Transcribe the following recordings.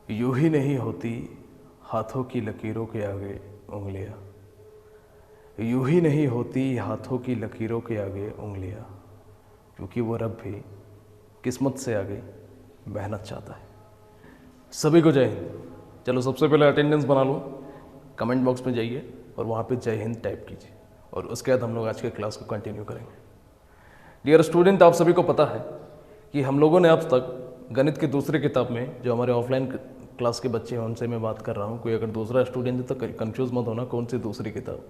यूं ही नहीं होती हाथों की लकीरों के आगे उंगलियां, यूं ही नहीं होती हाथों की लकीरों के आगे उंगलियां, क्योंकि वो रब भी किस्मत से आगे मेहनत चाहता है। सभी को जय हिंद। चलो सबसे पहले अटेंडेंस बना लो, कमेंट बॉक्स में जाइए और वहाँ पे जय हिंद टाइप कीजिए और उसके बाद हम लोग आज के क्लास को कंटिन्यू करेंगे। डियर स्टूडेंट, आप सभी को पता है कि हम लोगों ने अब तक गणित की दूसरी किताब में, जो हमारे ऑफलाइन क्लास के बच्चे हैं उनसे मैं बात कर रहा हूँ, कोई अगर दूसरा स्टूडेंट है तो कंफ्यूज मत होना कौन सी दूसरी किताब,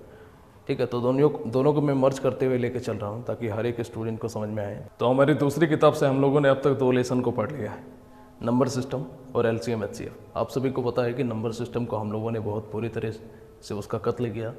ठीक है। तो दोनों को मैं मर्ज करते हुए लेके चल रहा हूँ ताकि हर एक स्टूडेंट को समझ में आए। तो हमारी दूसरी किताब से हम लोगों ने अब तक 2 लेसन को पढ़ लिया है, नंबर सिस्टम और एलसीएम एचसीएफ। आप सभी को पता है कि नंबर सिस्टम को हम लोगों ने बहुत बुरी तरह से उसका कत्ल किया,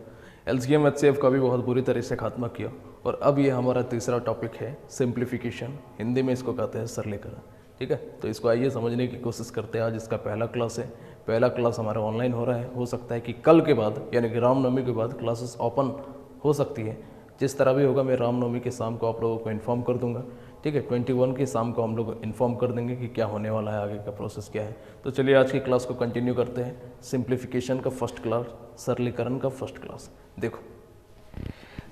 एलसीएम एचसीएफ का भी बहुत बुरी तरह से खात्मा किया, और अब ये हमारा तीसरा टॉपिक है सिंप्लीफिकेशन, हिंदी में इसको कहते हैं सरलीकरण, ठीक है। तो इसको आइए समझने की कोशिश करते हैं। आज इसका पहला क्लास है, पहला क्लास हमारा ऑनलाइन हो रहा है। हो सकता है कि कल के बाद यानी कि रामनवमी के बाद क्लासेस ओपन हो सकती है। जिस तरह भी होगा मैं रामनवमी के शाम को आप लोगों को इन्फॉर्म कर दूंगा, ठीक है। 21 की शाम को हम लोग इन्फॉर्म कर देंगे कि क्या होने वाला है, आगे का प्रोसेस क्या है। तो चलिए आज की क्लास को कंटिन्यू करते हैं। सिंप्लीफिकेशन का फर्स्ट क्लास, सरलीकरण का फर्स्ट क्लास। देखो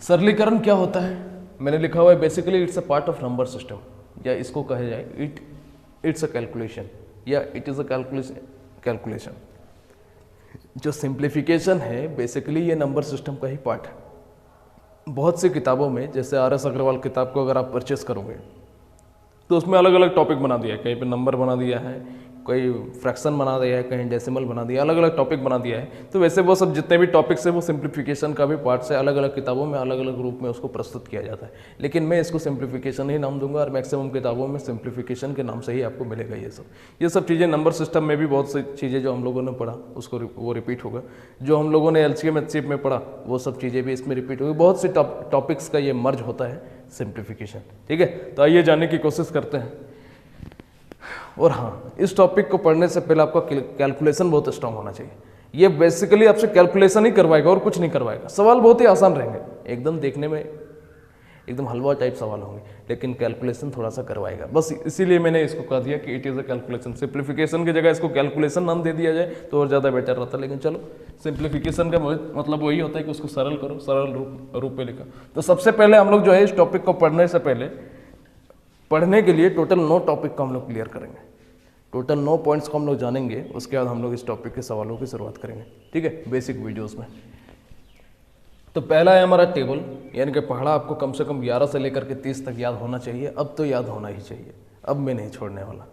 सरलीकरण क्या होता है, मैंने लिखा हुआ है basically it's a part of number system, या इसको कहे जाए इट्स अ कैलकुलेशन या इट इज़ अ कैलकुलेशन। जो सिंप्लीफिकेशन है बेसिकली ये नंबर सिस्टम का ही पार्ट है। बहुत सी किताबों में, जैसे आर एस अग्रवाल किताब को अगर आप परचेस करोगे तो उसमें अलग अलग टॉपिक बना दिया है, कहीं पे नंबर बना दिया है, कोई फ्रैक्शन बना दिया है, कहीं डेसिमल बना दिया, अलग अलग टॉपिक बना दिया है। तो वैसे वो सब जितने भी टॉपिक्स है वो सिंप्लीफिकेशन का भी पार्ट से अलग अलग किताबों में अलग अलग रूप में उसको प्रस्तुत किया जाता है। लेकिन मैं इसको सिंप्लीफिकेशन ही नाम दूंगा और मैक्सिमम किताबों में सिंप्लीफिकेशन के नाम से ही आपको मिलेगा। ये सब चीज़ें नंबर सिस्टम में भी बहुत सी चीज़ें जो हम लोगों ने पढ़ा उसको वो रिपीट होगा, जो हम लोगों ने एलसीएम एचसीएफ में पढ़ा वो सब चीज़ें भी इसमें रिपीट होगी। बहुत से टॉपिक्स का ये मर्ज होता है सिंप्लीफिकेशन, ठीक है। तो आइए जानने की कोशिश करते हैं। और हाँ, इस टॉपिक को पढ़ने से पहले आपका कैलकुलेशन बहुत स्ट्रांग होना चाहिए। ये बेसिकली आपसे कैलकुलेशन ही करवाएगा और कुछ नहीं करवाएगा। सवाल बहुत ही आसान रहेंगे, एकदम देखने में एकदम हलवा टाइप सवाल होंगे, लेकिन कैलकुलेशन थोड़ा सा करवाएगा। बस इसीलिए मैंने इसको कह दिया कि it is a calculation. Simplification की जगह इसको कैलकुलेशन नाम दे दिया जाए तो और ज़्यादा बेटर रहता। लेकिन चलो, सिंप्लीफिकेशन का मतलब वही होता है कि उसको सरल करो, सरल रूप में लिखा। तो सबसे पहले हम लोग जो है इस टॉपिक को पढ़ने से पहले, पढ़ने के लिए टोटल 9 टॉपिक को हम लोग क्लियर करेंगे। टोटल 9 पॉइंट्स को हम लोग जानेंगे, उसके बाद हम लोग इस टॉपिक के सवालों की शुरुआत करेंगे, ठीक है, बेसिक वीडियोस में। तो पहला है हमारा टेबल, यानी कि पढ़ा आपको कम से कम 11 से लेकर के 30 तक याद होना चाहिए। अब तो याद होना ही चाहिए, अब मैं नहीं छोड़ने वाला।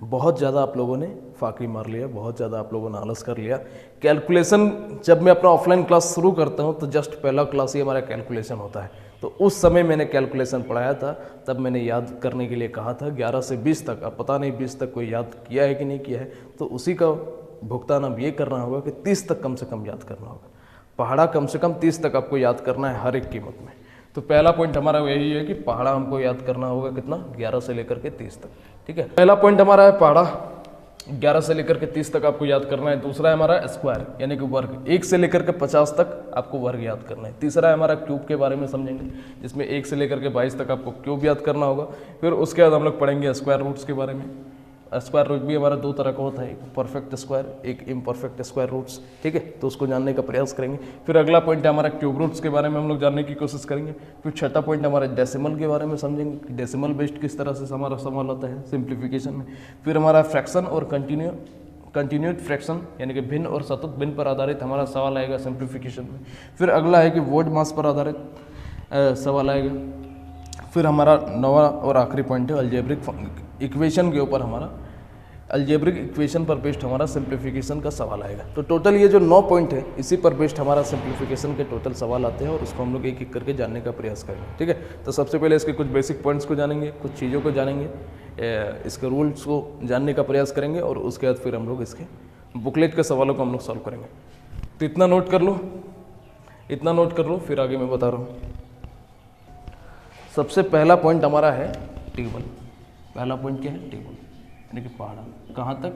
बहुत ज़्यादा आप लोगों ने फाकी मार लिया, बहुत ज़्यादा आप लोगों ने आलस कर लिया। कैलकुलेशन जब मैं अपना ऑफलाइन क्लास शुरू करता हूँ तो जस्ट पहला क्लास ही हमारा कैलकुलेशन होता है। तो उस समय मैंने कैलकुलेशन पढ़ाया था, तब मैंने याद करने के लिए कहा था 11 से 20 तक। अब पता नहीं 20 तक कोई याद किया है कि नहीं किया है, तो उसी का भुगतान अब ये करना होगा कि 30 तक कम से कम याद करना होगा। पहाड़ा कम से कम 30 तक आपको याद करना है हर एक कीमत में। तो पहला पॉइंट हमारा यही है कि पहाड़ा हमको याद करना होगा कितना, 11 से लेकर के 30 तक, ठीक है। पहला पॉइंट हमारा है पहाड़ा, 11 से लेकर के 30 तक आपको याद करना है। दूसरा है हमारा स्क्वायर यानी कि वर्ग, 1 से लेकर के 50 तक आपको वर्ग याद करना है। तीसरा है हमारा क्यूब के बारे में समझेंगे, जिसमें 1 से लेकर के 22 तक आपको क्यूब याद करना होगा। फिर उसके बाद हम लोग पढ़ेंगे स्क्वायर रूट्स के बारे में। स्क्वायर रूट भी हमारा 2 तरह का होता है, एक परफेक्ट स्क्वायर, एक इम्परफेक्ट स्क्वायर रूट्स, ठीक है। तो उसको जानने का प्रयास करेंगे। फिर अगला पॉइंट है हमारा क्यूब रूट्स के बारे में हम लोग जानने की कोशिश करेंगे। फिर छठा पॉइंट हमारा डेसिमल के बारे में समझेंगे कि डेसिमल बेस्ड किस तरह से हमारा सवाल होता है सिंप्लीफिकेशन में। फिर हमारा फ्रैक्शन और कंटिन्यूड फ्रैक्शन यानी कि भिन्न और सतत भिन्न पर आधारित हमारा सवाल आएगा सिंप्लीफिकेशन में। फिर अगला है कि वोड मास पर आधारित सवाल आएगा। फिर हमारा 9वां और आखिरी पॉइंट है अलजेब्रिक इक्वेशन के ऊपर, हमारा अलजेब्रिक इक्वेशन पर बेस्ड हमारा सिंप्लीफिकेशन का सवाल आएगा। तो टोटल ये जो 9 पॉइंट है इसी पर बेस्ड हमारा सिंप्लीफिकेशन के टोटल सवाल आते हैं और उसको हम लोग एक एक करके जानने का प्रयास करेंगे, ठीक है। तो सबसे पहले इसके कुछ बेसिक पॉइंट्स को जानेंगे, कुछ चीज़ों को जानेंगे, इसके रूल्स को जानने का प्रयास करेंगे और उसके बाद फिर हम लोग इसके बुकलेट के सवालों को हम लोग सॉल्व करेंगे। तो इतना नोट कर लो, इतना नोट कर लो, फिर आगे मैं बता रहा हूँ। सबसे पहला पॉइंट हमारा है टेबल। पहला पॉइंट क्या है, टेबल यानी कि पहाड़ा। कहाँ तक,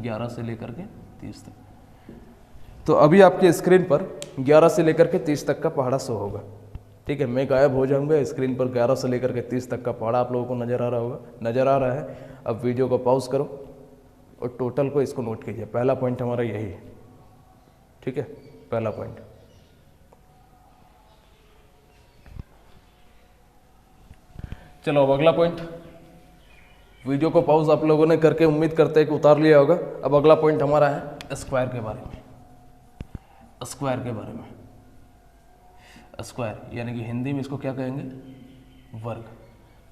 11 से लेकर के 30 तक। तो अभी आपके स्क्रीन पर 11 से लेकर के 30 तक का पहाड़ा शो होगा, ठीक है। मैं गायब हो जाऊंगा, स्क्रीन पर 11 से लेकर के 30 तक का पहाड़ा आप लोगों को नज़र आ रहा होगा, नज़र आ रहा है। अब वीडियो को पॉज करो, और टोटल को इसको नोट कीजिए। पहला पॉइंट हमारा यही है, ठीक है, पहला पॉइंट। चलो अब अगला पॉइंट। वीडियो को पॉज आप लोगों ने करके उम्मीद करते हैं कि उतार लिया होगा। अब अगला पॉइंट हमारा है स्क्वायर के बारे में। स्क्वायर के बारे में, स्क्वायर यानी कि हिंदी में इसको क्या कहेंगे, वर्ग।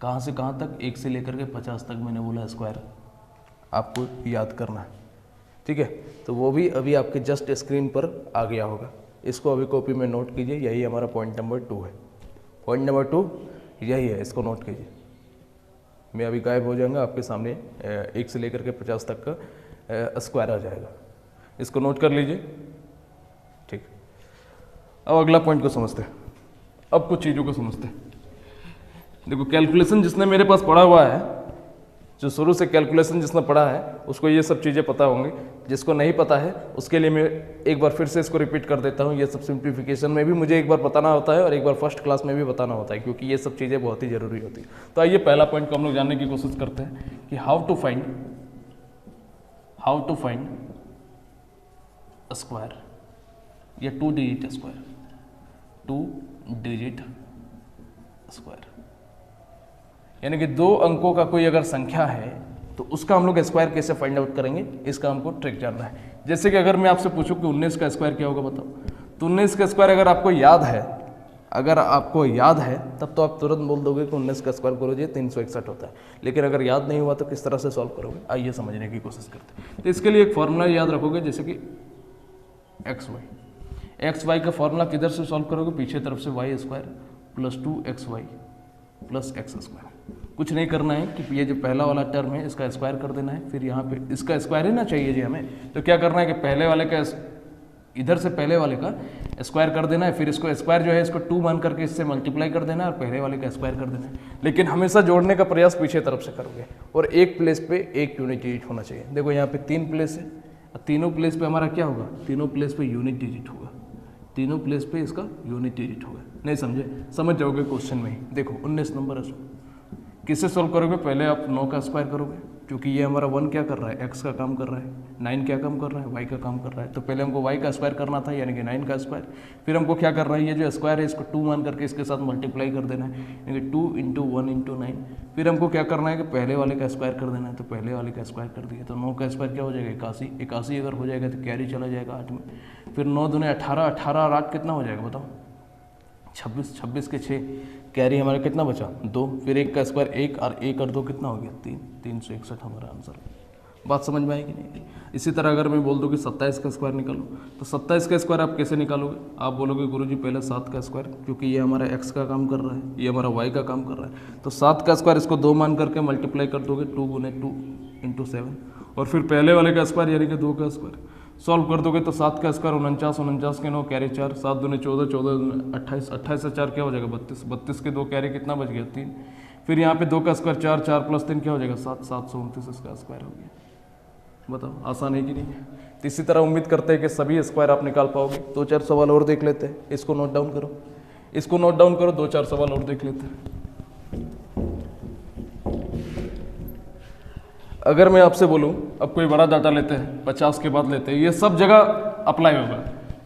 कहाँ से कहाँ तक, 1 से लेकर के 50 तक मैंने बोला स्क्वायर आपको याद करना है, ठीक है। तो वो भी अभी आपके जस्ट स्क्रीन पर आ गया होगा, इसको अभी कॉपी में नोट कीजिए। यही हमारा पॉइंट नंबर 2 है। पॉइंट नंबर 2 यही है, इसको नोट कीजिए। मैं अभी गायब हो जाऊंगा, आपके सामने 1 से लेकर के 50 तक का स्क्वायर आ जाएगा, इसको नोट कर लीजिए, ठीक। अब अगला पॉइंट को समझते हैं। अब कुछ चीज़ों को समझते हैं। देखो कैलकुलेशन जिसने मेरे पास पढ़ा हुआ है, जो शुरू से कैलकुलेशन जिसने पढ़ा है उसको ये सब चीज़ें पता होंगी। जिसको नहीं पता है उसके लिए मैं एक बार फिर से इसको रिपीट कर देता हूँ। ये सब सिंप्लीफिकेशन में भी मुझे एक बार बताना होता है और एक बार फर्स्ट क्लास में भी बताना होता है, क्योंकि ये सब चीज़ें बहुत ही ज़रूरी होती है। तो आइए पहला पॉइंट को हम लोग जानने की कोशिश करते हैं कि हाउ टू फाइंड स्क्वायर या 2 डिजिट स्क्वायर, 2 डिजिट स्क्वायर। यानी कि 2 अंकों का कोई अगर संख्या है तो उसका हम लोग स्क्वायर कैसे फाइंड आउट करेंगे, इसका हमको ट्रिक जानना है। जैसे कि अगर मैं आपसे पूछूं कि 19 का स्क्वायर क्या होगा बताओ, तो 19 का स्क्वायर अगर आपको याद है तब तो आप तुरंत बोल दोगे कि 19 का स्क्वायर करोगे 361 होता है। लेकिन अगर याद नहीं हुआ तो किस तरह से सॉल्व करोगे, आइए समझने की कोशिश करते हैं। तो इसके लिए एक फॉर्मूला याद रखोगे, जैसे कि एक्स वाई का फॉर्मूला किधर से सॉल्व करोगे, पीछे तरफ से Y square plus 2xy plus X square. कुछ नहीं करना है कि ये जो पहला वाला टर्म है इसका स्क्वायर कर देना है, फिर यहाँ पे इसका स्क्वायर ही ना चाहिए जी हमें, तो क्या करना है कि पहले वाले का इधर से पहले वाले का स्क्वायर कर देना है, फिर इसको स्क्वायर जो है इसको 2 मान करके इससे मल्टीप्लाई कर देना है और पहले वाले का स्क्वायर कर देना है। लेकिन हमेशा जोड़ने का प्रयास पीछे तरफ से करोगे और एक प्लेस पे एक यूनिट डिजिट होना चाहिए। देखो यहाँ पे 3 प्लेस है, तीनों प्लेस पे हमारा क्या होगा, तीनों प्लेस पे यूनिट डिजिट होगा, तीनों प्लेस पे इसका यूनिट डिजिट होगा। नहीं समझे, समझ जाओगे क्वेश्चन में ही। देखो 19 नंबर है, किससे सॉल्व करोगे, पहले आप 9 का स्क्वायर करोगे, क्योंकि ये हमारा 1 क्या कर रहा है, x का काम कर रहा है, 9 क्या काम कर रहा है, y का काम कर रहा है। तो पहले हमको y का स्क्वायर करना था, यानी कि 9 का स्क्वायर। फिर हमको क्या करना है, ये जो स्क्वायर है इसको 2 मान करके इसके साथ मल्टीप्लाई कर देना है, यानी कि 2 × 1 × 9। फिर हमको क्या करना है कि पहले वाले का स्क्वायर कर देना है, तो पहले वाले का स्क्वायर कर दिया, तो 9 का स्क्वायर क्या हो जाएगा, 81। 81 अगर हो जाएगा तो कैरी चला जाएगा 8 में। फिर 9 दूने 18, 18 और 8 कितना हो जाएगा बताओ, 26, 26 के 6, कैरी हमारा कितना बचा, 2। फिर 1 का स्क्वायर 1 और 1 और 2 कितना हो गया, 3, 361 हमारा आंसर। बात समझ में आएगी नहीं। इसी तरह अगर मैं बोल दूँ कि 27 का स्क्वायर निकालो, तो 27 का स्क्वायर आप कैसे निकालोगे, आप बोलोगे गुरुजी पहले 7 का स्क्वायर, क्योंकि ये हमारा x का काम कर रहा है, ये हमारा y का काम कर रहा है। तो 7 का स्क्वायर इसको 2 मान करके मल्टीप्लाई कर दोगे, 2 × 2 × 7, और फिर पहले वाले का स्क्वायर यानी कि 2 का स्क्वायर सॉल्व कर दोगे, तो 7 का स्क्वायर 49, 49 के 9 कैरी 4, 7 दूने 14, 14 दूने 28, 28 से 4 क्या हो जाएगा 32, 32 के 2 कैरी कितना बच गया 3। फिर यहाँ पे 2 का स्क्वायर 4, 4 + 3 क्या हो जाएगा 7, 729 इसका स्क्वायर हो गया। बताओ आसान है कि नहीं है। तो इसी तरह उम्मीद करते हैं कि सभी स्क्वायर आप निकाल पाओगे। 2-4 सवाल और देख लेते हैं, इसको नोट डाउन करो, इसको नोट डाउन करो, 2-4 सवाल और देख लेते हैं। अगर मैं आपसे बोलूं, अब कोई बड़ा डाटा लेते हैं, 50 के बाद लेते हैं, ये सब जगह अप्लाई होगा।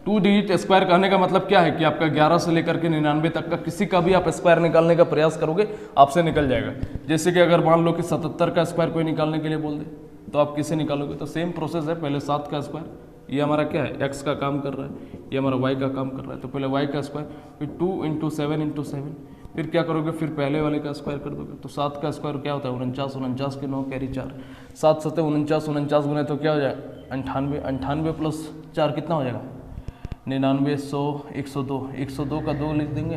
2 डिजिट स्क्वायर कहने का मतलब क्या है कि आपका 11 से लेकर के 99 तक का किसी का भी आप स्क्वायर निकालने का प्रयास करोगे आपसे निकल जाएगा। जैसे कि अगर मान लो कि 77 का स्क्वायर कोई निकालने के लिए बोल दे, तो आप किसे निकालोगे, तो सेम प्रोसेस है। पहले 7 का स्क्वायर, ये हमारा क्या है, x का काम कर रहा है, ये हमारा y का काम कर रहा है, तो पहले y का स्क्वायर, फिर 2 × 7 × 7, फिर क्या करोगे, फिर पहले वाले का स्क्वायर कर दोगे। तो 7 का स्क्वायर क्या होता है 49, 49 के 9 कैरी 4, 7 × 7 = 49, 49 गुने तो क्या हो जाएगा 98, 98 + 4 कितना हो जाएगा 99, 100, 102, 102 का 2 लिख देंगे,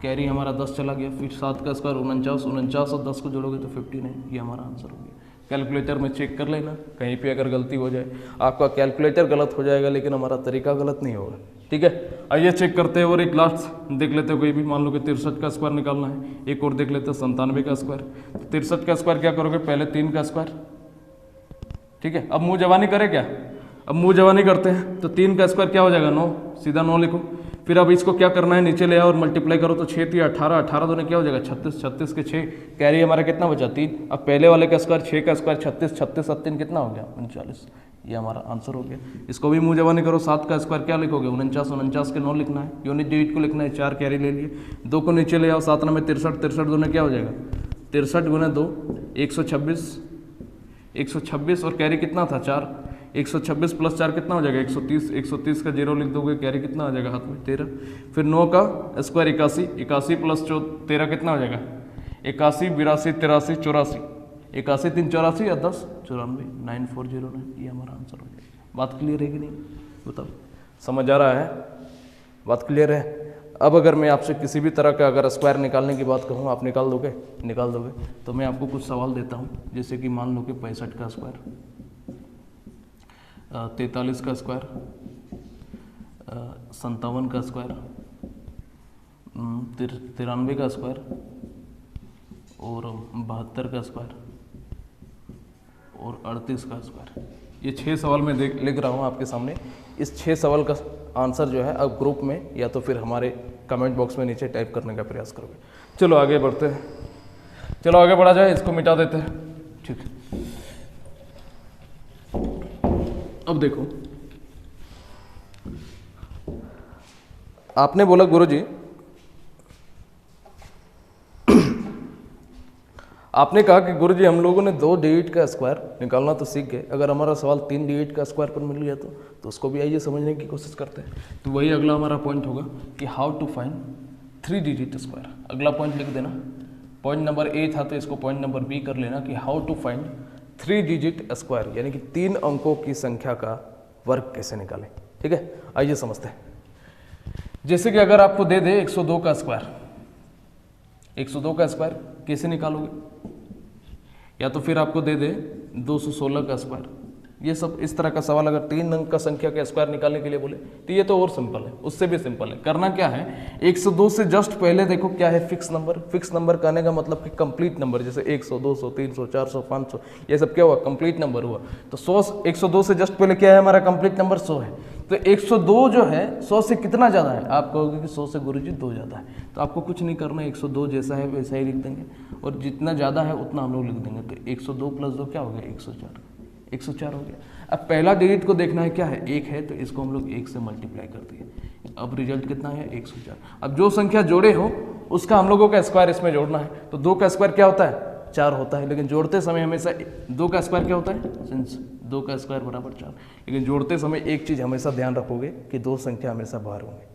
कैरी हमारा 10 चला गया। फिर 7 का स्क्वायर 49, 49 और 10 को जोड़ोगे तो 59, ये हमारा आंसर हो गया। कैलकुलेटर में चेक कर लेना, कहीं पे अगर गलती हो जाए, आपका कैलकुलेटर गलत हो जाएगा लेकिन हमारा तरीका गलत नहीं होगा, ठीक है। आइए चेक करते हैं और एक लास्ट देख लेते हैं कोई भी, मान लो कि 63 का स्क्वायर निकालना है। एक और देख लेते हैं 97 का स्क्वायर। तो 63 का स्क्वायर क्या करोगे, पहले 3 का स्क्वायर, ठीक है। अब मुँह जवानी करें क्या, अब मुँह जवानी करते हैं, तो 3 का स्क्वायर क्या हो जाएगा 9, सीधा 9 लिखो। फिर अब इसको क्या करना है, नीचे ले आओ और मल्टीप्लाई करो तो 6 3 18, 18 दूने क्या हो जाएगा 36, 36 के 6, कैरी हमारा कितना बचा 3। अब पहले वाले का स्क्वायर 6 का स्क्वायर 36, 36 और 3 कितना हो गया 39, ये हमारा आंसर हो गया। इसको भी मुँह जवानी करो, 7 का स्क्वायर क्या लिखोगे 49, 49 के 9 लिखना है, यूनिट डिजिट को लिखना है, 4 कैरी ले लिए, 2 को नीचे ले आओ, 7 में 63, 63 दूने क्या हो जाएगा 63 गुना 2 126, 126 और कैरी कितना था 4, 126 प्लस 4 कितना हो जाएगा 130, 130 का 0 लिख दोगे, कैरी कितना आ जाएगा हाथ में 13, फिर 9 का स्क्वायर 81, 81 प्लस 13 कितना हो जाएगा 81, 82, 83, 84, 81 3 84 या 10 94, 9409, ये हमारा आंसर हो जाएगा। बात क्लियर है कि नहीं बताओ, समझ आ रहा है, बात क्लियर है। अब अगर मैं आपसे किसी भी तरह का अगर स्क्वायर निकालने की बात कहूँ, आप निकाल दोगे तो मैं आपको कुछ सवाल देता हूँ, जैसे कि मान लो कि 65 का स्क्वायर, 43 का स्क्वायर, 57 का स्क्वायर, 93 का स्क्वायर और 72 का स्क्वायर और 38 का स्क्वायर। ये 6 सवाल मैं लिख रहा हूँ आपके सामने। इस 6 सवाल का आंसर जो है आप ग्रुप में या तो फिर हमारे कमेंट बॉक्स में नीचे टाइप करने का प्रयास करोगे। चलो आगे बढ़ते हैं, चलो आगे बढ़ा जाए, इसको मिटा देते हैं, ठीक है। अब देखो, आपने बोला गुरुजी, आपने कहा कि गुरुजी हम लोगों ने 2 डिजिट का स्क्वायर निकालना तो सीख गए, अगर हमारा सवाल 3 डिजिट का स्क्वायर पर मिल गया तो उसको भी आइए समझने की कोशिश करते हैं। तो वही अगला हमारा पॉइंट होगा कि how to find 3 digit square. अगला पॉइंट लिख देना, पॉइंट नंबर ए था तो इसको पॉइंट नंबर बी कर लेना कि how to find 3 digit square, यानी कि 3 अंकों की संख्या का वर्ग कैसे निकालें। ठीक है, आइए समझते हैं। जैसे कि अगर आपको दे दे 102 का स्क्वायर, 102 का स्क्वायर कैसे निकालोगे, या तो फिर आपको दे दे 216 का स्क्वायर, ये सब इस तरह का सवाल अगर 3 अंक का संख्या का स्क्वायर निकालने के लिए बोले तो ये तो और सिंपल है, उससे भी सिंपल है। करना क्या है, 102 से जस्ट पहले देखो क्या है फिक्स नंबर। फिक्स नंबर कहने का मतलब कि कंप्लीट नंबर, जैसे 100 200 300 400 500 ये सब क्या हुआ कंप्लीट नंबर हुआ। तो 102 से जस्ट पहले क्या है हमारा कंप्लीट नंबर 100 है। तो 102 जो है 100 से कितना ज़्यादा है, आप कहोगे कि 100 से गुरुजी 2 ज़्यादा है, तो आपको कुछ नहीं करना है, 102 जैसा है वैसा ही लिख देंगे और जितना ज़्यादा है उतना हम लोग लिख देंगे। तो 102 प्लस 2 क्या हो गया 104, 104 हो गया। अब पहला डिजिट को देखना है क्या है 1 है, तो इसको हम लोग 1 से मल्टीप्लाई कर दिए। अब रिजल्ट कितना है 104। अब जो संख्या जोड़े हो उसका हम लोगों का स्क्वायर इसमें जोड़ना है। तो 2 का स्क्वायर क्या होता है 4 होता है, लेकिन जोड़ते समय हमेशा 2 का स्क्वायर क्या होता है, सिंस 2 का स्क्वायर बराबर 4, लेकिन जोड़ते समय एक चीज़ हमेशा ध्यान रखोगे कि 2 संख्या हमेशा बाहर होंगे,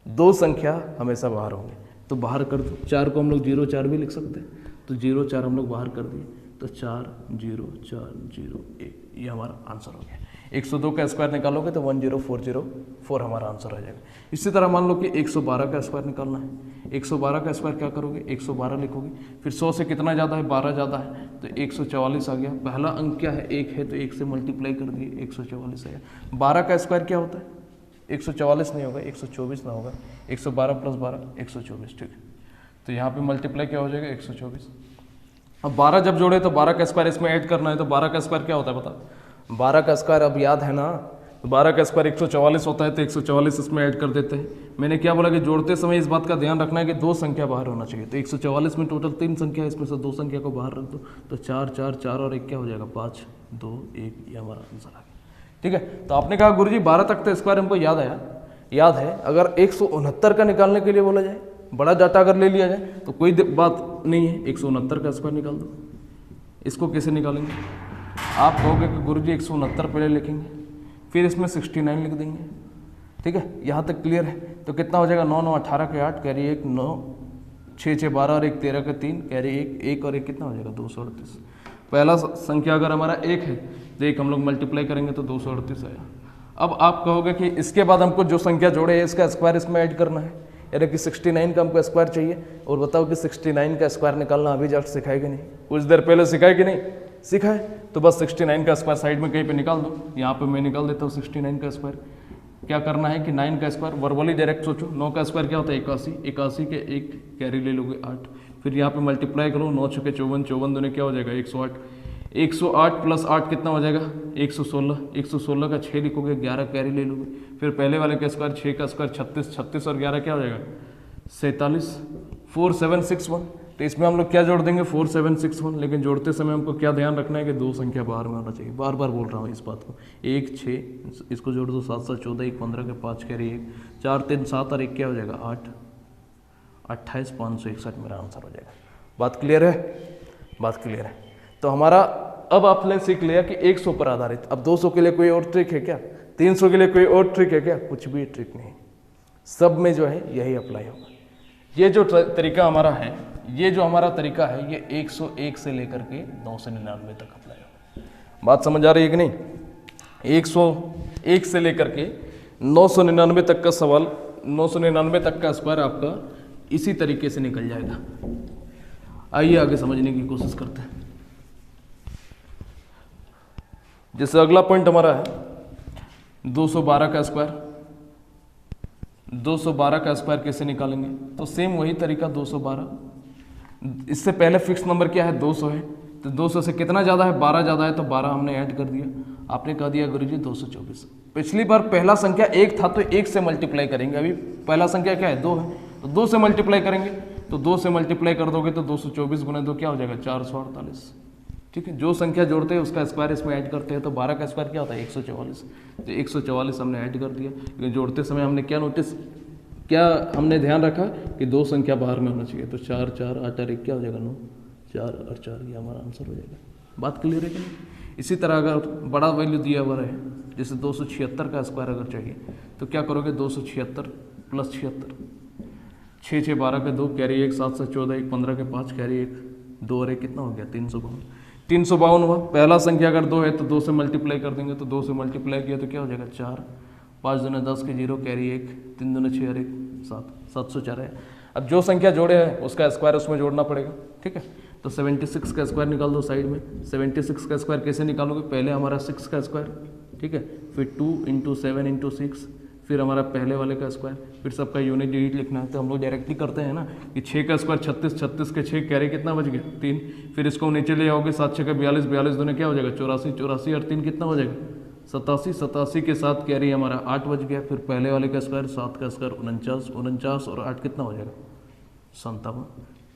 2 संख्या हमेशा बाहर होंगे। तो बाहर कर दो, 4 को हम लोग 0 4 भी लिख सकते हैं, तो 0 4 हम लोग बाहर कर दिए, तो 4 0 4 0 1, ये हमारा आंसर हो गया। 102 का स्क्वायर निकालोगे तो 10404 हमारा आंसर आ जाएगा। इसी तरह मान लो कि 112 का स्क्वायर निकालना है। 112 का स्क्वायर क्या करोगे 112 लिखोगे, फिर 100 से कितना ज़्यादा है 12 ज़्यादा है, तो 144 आ गया। पहला अंक क्या है 1 है, तो 1 से मल्टीप्लाई कर दिए 144 आया। 12 का स्क्वायर क्या होता है 144 नहीं होगा 124 ना होगा, 112 प्लस 12 124, ठीक है। तो यहाँ पे मल्टीप्लाई क्या हो जाएगा 124। अब 12 जब जोड़े तो 12 का स्क्वायर इसमें ऐड करना है, तो 12 का स्क्वायर क्या होता है बता, 12 का स्क्वायर अब याद है ना, तो 12 का स्क्वायर 144 होता है, तो 144 इसमें ऐड कर देते हैं। मैंने क्या बोला कि जोड़ते समय इस बात का ध्यान रखना है कि 2 संख्या बाहर होना चाहिए। तो 144 में टोटल 3 संख्या है, इसमें से 2 संख्या को बाहर रख दो, तो 4 4 4 और 1 क्या हो जाएगा 5 2 1, ये हमारा आंसर आ गया। ठीक है, तो आपने कहा गुरुजी 12 तक तो स्क्वायर हमको याद आया, याद है। अगर 169 का निकालने के लिए बोला जाए, बड़ा डाटा अगर ले लिया जाए तो कोई बात नहीं है, 169 का स्क्वायर निकाल दो। इसको कैसे निकालेंगे, आप कहोगे कि गुरुजी 169 पहले लिखेंगे, फिर इसमें 69 लिख देंगे। ठीक है, यहाँ तक क्लियर है। तो कितना हो जाएगा 9 9 18 के 8, कैरी 1 9 6 6 12 और 1 13 के 3, कैरी 1 1 और 1 कितना हो जाएगा 238। पहला संख्या अगर हमारा 1 है तो 1 हम लोग मल्टीप्लाई करेंगे तो 238 आया। अब आप कहोगे कि इसके बाद हमको जो संख्या जोड़े है इसका स्क्वायर इसमें ऐड करना है, यानी कि 69 का हमको स्क्वायर चाहिए। और बताओ कि 69 का स्क्वायर निकालना अभी जस्ट सिखाए कि नहीं, कुछ देर पहले सिखाए कि नहीं सिखाए। तो बस 69 का स्क्वायर साइड में कहीं पे निकाल दो, यहाँ पे मैं निकाल देता हूँ 69 का स्क्वायर। क्या करना है कि 9 का स्क्वायर वर्बली डायरेक्ट सोचो, 9 का स्क्वायर क्या होता है 81, 81 के 1 कैरी ले लोगे 8, फिर यहाँ पे मल्टीप्लाई करो 9 छके 54, 54 दूने क्या हो जाएगा 108, 108 प्लस 8 कितना हो जाएगा 116, 116 का 6 लिखोगे, 11 कैरी ले लोगे, फिर पहले वाले का स्क्वायर 6 का स्क्वायर 36, 36 और 11 क्या हो जाएगा 47, 4761। तो इसमें हम लोग क्या जोड़ देंगे 4761, लेकिन जोड़ते समय हमको क्या ध्यान रखना है कि दो संख्या बाहर में होना चाहिए। बार बार बोल रहा हूँ इस बात को। 1 6 इसको जोड़ दो, 7 7 14, 1 15 के 5 कैरी 1, 4 3 7 और 1 क्या हो जाएगा 8, 28 561 मेरा आंसर हो जाएगा। बात क्लियर है? बात क्लियर है। तो हमारा अब आपने सीख लिया कि 100 पर आधारित। अब 200 के लिए कोई और ट्रिक है क्या? 300 के लिए कोई और ट्रिक है क्या? कुछ भी ट्रिक नहीं, सब में जो है यही अप्लाई होगा। ये जो तरीका हमारा है, ये जो हमारा तरीका है, ये 101 से लेकर के 999 तक अप्लाई होगा। बात समझ आ रही है कि नहीं? 101 से लेकर के 999 तक का सवाल, 999 तक का स्क्वायर आपका इसी तरीके से निकल जाएगा। आइए आगे समझने की कोशिश करते हैं। जैसे अगला पॉइंट हमारा है 212 का स्क्वायर। 212 का स्क्वायर कैसे निकालेंगे? तो सेम वही तरीका 212। इससे पहले फिक्स नंबर क्या है 200 है, तो 200 से कितना ज़्यादा है 12 ज़्यादा है, तो 12 हमने ऐड कर दिया। आपने कह दिया गुरुजी 224। पिछली बार पहला संख्या 1 था तो 1 से मल्टीप्लाई करेंगे, अभी पहला संख्या क्या है 2 है, तो 2 से मल्टीप्लाई करेंगे। तो 2 से मल्टीप्लाई कर दोगे तो 224 गुना 2 क्या हो जाएगा 448। ठीक है, जो संख्या जोड़ते हैं उसका स्क्वायर इसमें ऐड करते हैं, तो 12 का स्क्वायर क्या होता है 144। तो 144 हमने ऐड कर दिया। लेकिन जोड़ते समय हमने क्या हमने ध्यान रखा कि दो संख्या बाहर में होना चाहिए। तो 4 4 8 और 1 क्या हो जाएगा 9, 4 और 4 ये हमारा आंसर हो जाएगा। बात क्लियर है कि नहीं? इसी तरह अगर बड़ा वैल्यू दिया हुआ है, जैसे 276 का स्क्वायर अगर चाहिए, तो क्या करोगे 276 प्लस 76, 6 6 12 के 2 कैरी 1, 7 7 14, 1 15 के 5 कैरी 1, 2 और 1 कितना हो गया 352। 352 हुआ। पहला संख्या अगर 2 है तो 2 से मल्टीप्लाई कर देंगे, तो 2 से मल्टीप्लाई किया तो क्या हो जाएगा 4, 5 दूने 10 के 0 कैरी 1, 3 दूने 6 और 1 7, 704 है। अब जो संख्या जोड़े हैं उसका स्क्वायर उसमें जोड़ना पड़ेगा। ठीक है, तो 76 का स्क्वायर निकाल दो साइड में। 76 का स्क्वायर कैसे निकालोगे? पहले हमारा 6 का स्क्वायर, ठीक है, फिर 2 × 7 × 6, फिर हमारा पहले वाले का स्क्वायर, फिर सबका यूनिट डिजिट लिखना है। तो हम लोग डायरेक्टली करते हैं ना कि 6 का स्क्वायर 36, 36 के 6 कैरी कितना बच गया 3, फिर इसको नीचे ले आओगे 7 6 का 42, 42 दूने क्या हो जाएगा 84, 84 और 3 कितना हो जाएगा 87, 87 के साथ कैरी हमारा 8 बच गया। फिर पहले वाले का स्क्वायर 7 का स्क्वायर 49, 49 और 8 कितना हो जाएगा 57।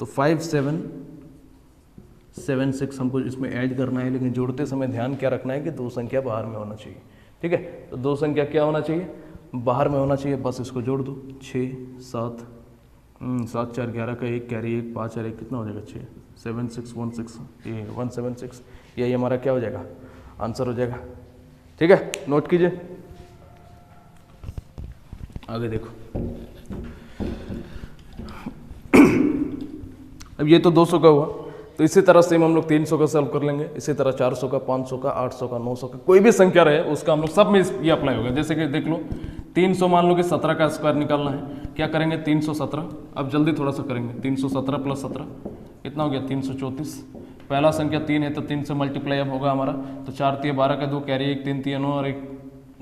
तो 5776 हमको इसमें ऐड करना है, लेकिन जोड़ते समय ध्यान क्या रखना है कि दो संख्या बाहर में होना चाहिए। ठीक है, तो दो संख्या क्या होना चाहिए बाहर में होना चाहिए। बस इसको जोड़ दो 6 7 7 4 11 का 1 कैरी 1, 5 और 1 कितना हो जाएगा 6, 7616 ये 176, यही हमारा क्या हो जाएगा आंसर हो जाएगा। ठीक है, नोट कीजिए। आगे देखो, अब ये तो 200 का हुआ, तो इसी तरह सेम हम लोग 300 का सॉल्व कर लेंगे। इसी तरह 400 का, 500 का, 800 का, 900 का, कोई भी संख्या रहे उसका हम लोग सब में ये अप्लाई होगा। जैसे कि देख लो 300 मान लो कि 17 का स्क्वायर निकालना है, क्या करेंगे 317। अब जल्दी थोड़ा सा करेंगे, 317 प्लस 17 कितना हो गया 334। पहला संख्या 3 है तो 3 से मल्टीप्लाई अब होगा हमारा, तो 4 3 12 का 2 कैरी 1 3 3 9 और 1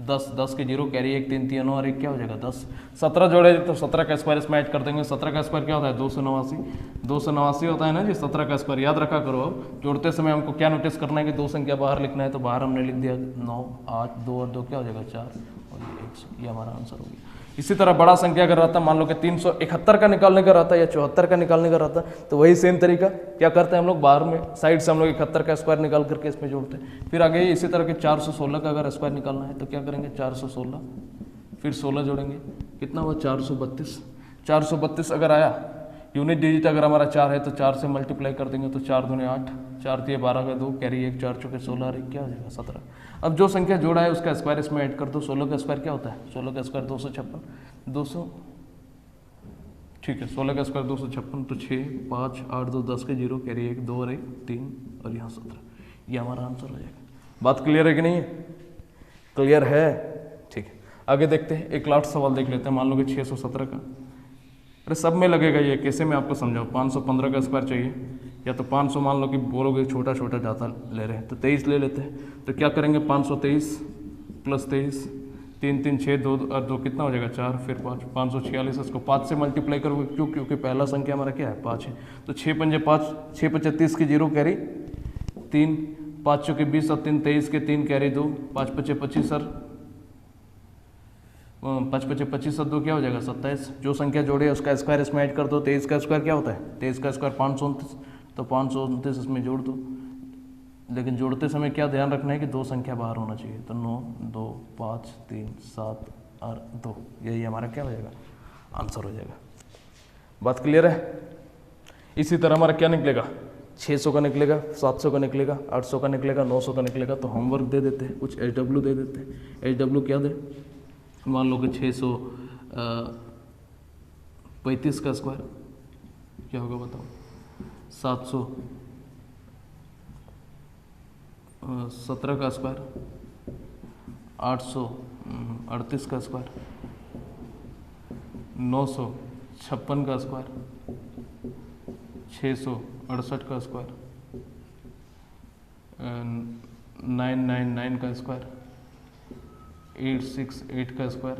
10, 10 के 0 कैरी 1 3 3 9 और 1 क्या हो जाएगा 10। 17 जोड़े तो 17 का स्क्वायर इसमें ऐड कर देंगे। 17 का स्क्वायर क्या होता है 289, 289 होता है ना जी 17 का स्क्वायर, याद रखा करो। अब जोड़ते समय हमको क्या नोटिस करना है कि दो संख्या बाहर लिखना है, तो बाहर हमने लिख दिया 9 8 2 और 2 क्या हो जाएगा 4 और ये 100, ये हमारा आंसर हो गया। इसी तरह बड़ा संख्या अगर रहता, मान लो कि 371 का निकालने का रहता या 74 का निकालने का रहता, तो वही सेम तरीका क्या करते हैं हम लोग, बाहर में साइड से हम लोग 71 का स्क्वायर निकाल करके इसमें जोड़ते हैं। फिर आगे इसी तरह के 416 का अगर स्क्वायर निकालना है तो क्या करेंगे 416, फिर 16 जोड़ेंगे कितना हुआ 432। 432 अगर आया, यूनिट डिजिट अगर हमारा 4 है तो 4 से मल्टीप्लाई कर देंगे, तो 4 दूने 8, 4 3 12 का 2 कैरी 1, 4 चौके 16 और 1 क्या हो जाएगा 17। अब जो संख्या जोड़ा है उसका स्क्वायर इसमें ऐड कर दो। 16 का स्क्वायर क्या होता है 16 का स्क्वायर 256, 200 ठीक है 16 का स्क्वायर 256, तो 6 5 8 2 10 के 0 कैरी 1 2 और 1 3 और यहाँ 17, ये हमारा आंसर हो जाएगा। बात क्लियर है कि नहीं है? क्लियर है, ठीक है। आगे देखते हैं, एक लास्ट सवाल देख लेते हैं। मान लो कि 617 का, अरे सब में लगेगा ये, कैसे मैं आपको समझाऊँ। 515 का स्क्वायर चाहिए, या तो 500 मान लो कि बोलोगे छोटा छोटा ज़्यादा ले रहे हैं तो 23 ले लेते हैं। तो क्या करेंगे 523 प्लस 23, 3 3 6 2 और 2 कितना हो जाएगा 4, फिर 5 546, इसको 5 से मल्टीप्लाई करोगे, क्यों क्योंकि पहला संख्या हमारा क्या है 5 है। तो 6 पंजे 5, 6 25 30 की 0 कैरी 3, 5 चौके 20 और 3 23 के 3 कैरी 2, 5 पचे 25 सर 5 पचे 25 और 2 क्या हो जाएगा 27। जो संख्या जोड़े उसका स्क्वायर इसमें ऐड कर दो। 23 का स्क्वायर क्या होता है 23 का स्क्वायर 529, तो 529 इसमें जोड़ दो। लेकिन जोड़ते समय क्या ध्यान रखना है कि दो संख्या बाहर होना चाहिए। तो 9 2 5 3 7 और 2, यही हमारा क्या हो जाएगा आंसर हो जाएगा। बात क्लियर है। इसी तरह हमारा क्या निकलेगा 600 का निकलेगा, 700 का निकलेगा, 800 का निकलेगा, 900 का निकलेगा। तो होमवर्क दे देते हैं, कुछ HW दे देते हैं। HW क्या दे, मान लो कि 635 का स्क्वायर क्या होगा बताओ, 717 का स्क्वायर, 838 का स्क्वायर, 956 का स्क्वायर, 668 का स्क्वायर, 999 का स्क्वायर, 868 का स्क्वायर,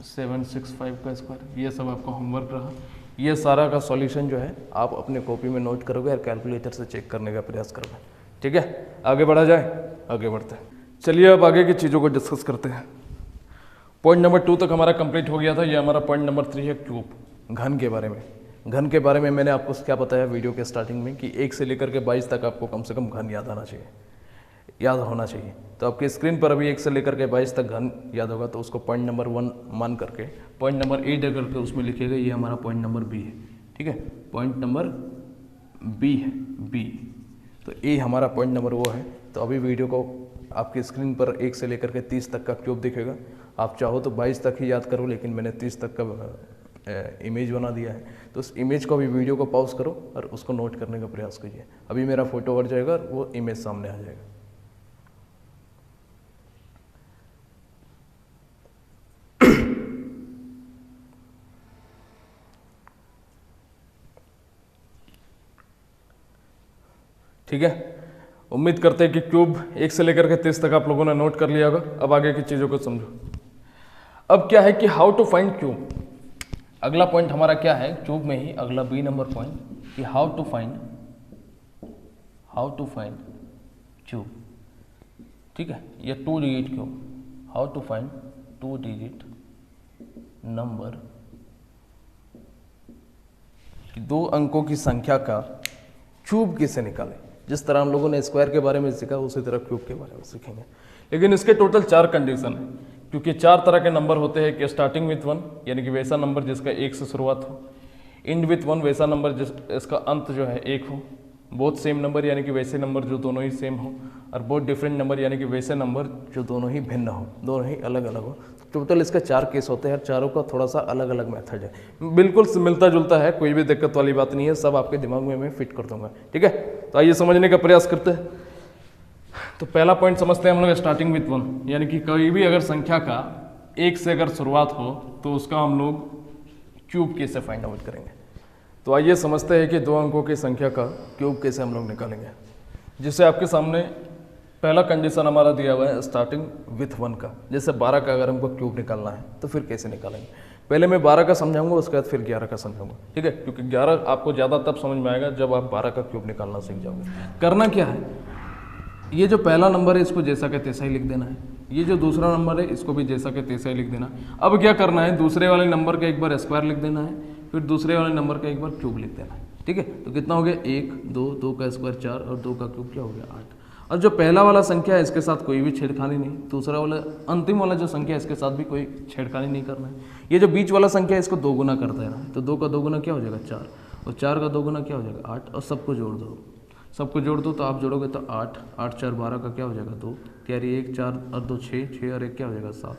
765 का स्क्वायर। ये सब आपका होमवर्क रहा। ये सारा का सॉल्यूशन जो है आप अपने कॉपी में नोट करोगे और कैलकुलेटर से चेक करने का प्रयास करोगे। ठीक है, आगे बढ़ा जाए, आगे बढ़ते हैं। चलिए अब आगे की चीज़ों को डिस्कस करते हैं। पॉइंट नंबर 2 तक हमारा कंप्लीट हो गया था। ये हमारा पॉइंट नंबर 3 है क्यूब, घन के बारे में। घन के बारे में मैंने आपको क्या बताया वीडियो के स्टार्टिंग में कि 1 से लेकर के 22 तक आपको कम से कम घन याद आना चाहिए, याद होना चाहिए। तो आपके स्क्रीन पर अभी 1 से लेकर के 22 तक घन याद होगा, तो उसको पॉइंट नंबर 1 मान करके पॉइंट नंबर 8 अगर के उसमें लिखिएगा। ये हमारा पॉइंट नंबर बी है। ठीक है, पॉइंट नंबर बी है, बी। तो ए हमारा पॉइंट नंबर वो है। तो अभी वीडियो को आपकी स्क्रीन पर 1 से लेकर के 30 तक का क्यूब दिखेगा। आप चाहो तो 22 तक ही याद करो, लेकिन मैंने 30 तक का इमेज बना दिया है। तो उस इमेज को अभी वीडियो को पॉज करो और उसको नोट करने का प्रयास कीजिए। अभी मेरा फोटो हट जाएगा और वो इमेज सामने आ जाएगा। ठीक है, उम्मीद करते हैं कि क्यूब 1 से लेकर के 30 तक आप लोगों ने नोट कर लिया होगा। अब आगे की चीज़ों को समझो। अब क्या है कि हाउ टू फाइंड क्यूब। अगला पॉइंट हमारा क्या है क्यूब में ही, अगला बी नंबर पॉइंट कि हाउ टू फाइंड क्यूब। ठीक है, ये 2 digit cube. How to find 2 digit number, 2 अंकों की संख्या का क्यूब कैसे निकालें। जिस तरह हम लोगों ने स्क्वायर के बारे में सीखा उसी तरह क्यूब के बारे में सीखेंगे। लेकिन इसके टोटल 4 कंडीशन है, क्योंकि 4 तरह के नंबर होते हैं कि स्टार्टिंग विथ 1 यानी कि वैसा नंबर जिसका 1 से शुरुआत हो, एंड विथ 1 वैसा नंबर जिसका अंत जो है 1 हो, बोथ सेम नंबर यानी कि वैसे नंबर जो दोनों ही सेम हो, और बोथ डिफरेंट नंबर यानी कि वैसे नंबर जो दोनों ही भिन्न हो, दोनों ही अलग अलग हो। टोटल इसका 4 केस होते हैं और चारों का थोड़ा सा अलग अलग मेथड है, बिल्कुल मिलता जुलता है, कोई भी दिक्कत वाली बात नहीं है। सब आपके दिमाग में मैं फिट कर दूंगा। ठीक है, तो आइए समझने का प्रयास करते हैं। तो पहला पॉइंट समझते हैं हम लोग स्टार्टिंग विथ 1, यानी कि कोई भी अगर संख्या का 1 से अगर शुरुआत हो तो उसका हम लोग क्यूब कैसे फाइंड आउट करेंगे। तो आइए समझते हैं कि 2 अंकों की संख्या का क्यूब कैसे हम लोग निकालेंगे। जिससे आपके सामने पहला कंडीशन हमारा दिया हुआ है स्टार्टिंग विथ 1 का। जैसे 12 का अगर हमको क्यूब निकालना है तो फिर कैसे निकालेंगे। पहले मैं 12 का समझाऊंगा, उसके बाद फिर 11 का समझाऊंगा। ठीक है, क्योंकि 11 आपको ज़्यादा तब समझ में आएगा जब आप 12 का क्यूब निकालना सीख जाओगे। करना क्या है, ये जो पहला नंबर है इसको जैसा के तैसा ही लिख देना है। ये जो दूसरा नंबर है इसको भी जैसा के तैसा ही लिख देना। अब क्या करना है, दूसरे वाले नंबर का एक बार स्क्वायर लिख देना है, फिर दूसरे वाले नंबर का एक बार क्यूब लिख देना है। ठीक है, तो कितना हो गया 1 2 2 का स्क्वायर 4 और 2 का क्यूब क्या हो गया 8। और जो पहला वाला संख्या है इसके साथ कोई भी छेड़खानी नहीं, दूसरा वाला अंतिम वाला जो संख्या है इसके साथ भी कोई छेड़खानी नहीं करना है। ये जो बीच वाला संख्या है इसको 2 गुना करता है ना, तो 2 का 2 गुना क्या हो जाएगा 4, और 4 का 2 गुना क्या हो जाएगा 8, और सबको जोड़ दो। सबको जोड़ दो तो आप जोड़ोगे तो 8 8 4 12 का क्या हो जाएगा 2, कैरी 1 4 और 2 6 6 और 1 क्या हो जाएगा 7,